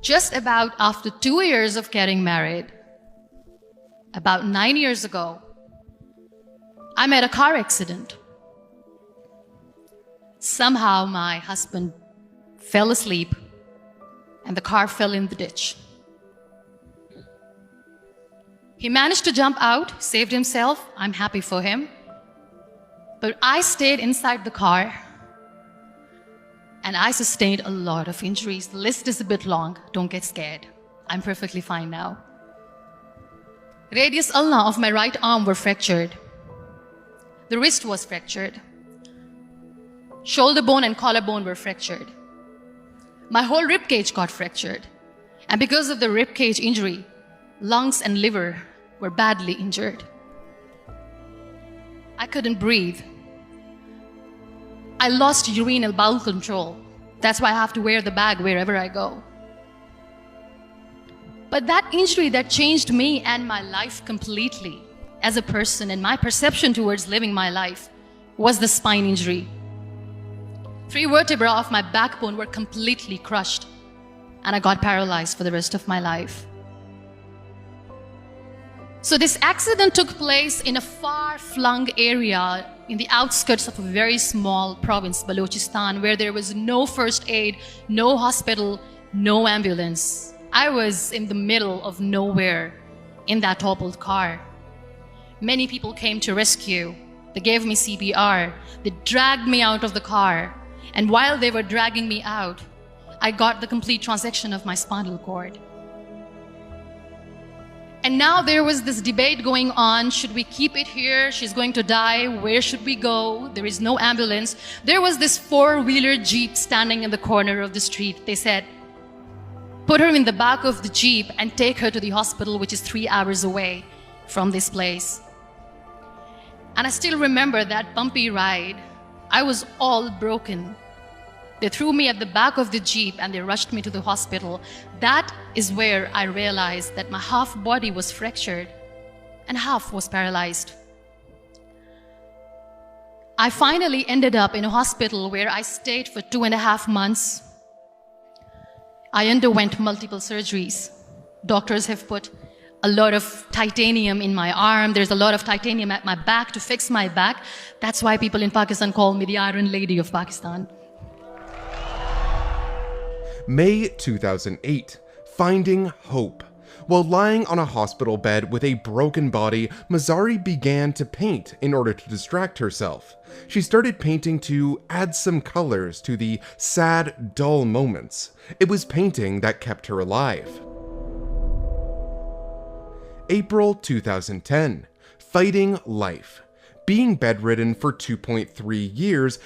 Just about after 2 years of getting married, about 9 years ago, I met a car accident. Somehow my husband fell asleep and the car fell in the ditch. He managed to jump out, saved himself. I'm happy for him. But I stayed inside the car and I sustained a lot of injuries. The list is a bit long. Don't get scared. I'm perfectly fine now. Radius ulna of my right arm were fractured. The wrist was fractured. Shoulder bone and collarbone were fractured. My whole rib cage got fractured. And because of the rib cage injury, lungs and liver were badly injured. I couldn't breathe. I lost urinary bowel control. That's why I have to wear the bag wherever I go. But that injury that changed me and my life completely as a person and my perception towards living my life was the spine injury. 3 vertebrae of my backbone were completely crushed and I got paralyzed for the rest of my life. So this accident took place in a far-flung area in the outskirts of a very small province, Balochistan, where there was no first aid, no hospital, no ambulance. I was in the middle of nowhere in that toppled car. Many people came to rescue. They gave me CPR. They dragged me out of the car. And while they were dragging me out, I got the complete transection of my spinal cord. And now there was this debate going on. Should we keep it here? She's going to die. Where should we go? There is no ambulance. There was this 4-wheeler Jeep standing in the corner of the street. They said, put her in the back of the Jeep and take her to the hospital, which is 3 hours away from this place. And I still remember that bumpy ride. I was all broken. They threw me at the back of the Jeep and they rushed me to the hospital. That is where I realized that my half body was fractured and half was paralyzed. I finally ended up in a hospital where I stayed for 2.5 months. I underwent multiple surgeries. Doctors have put a lot of titanium in my arm. There's a lot of titanium at my back to fix my back. That's why people in Pakistan call me the Iron Lady of Pakistan. May 2008. Finding hope. While lying on a hospital bed with a broken body, Mazari began to paint in order to distract herself. She started painting to add some colors to the sad, dull moments. It was painting that kept her alive. April 2010. Fighting life. Being bedridden for 2.3 years,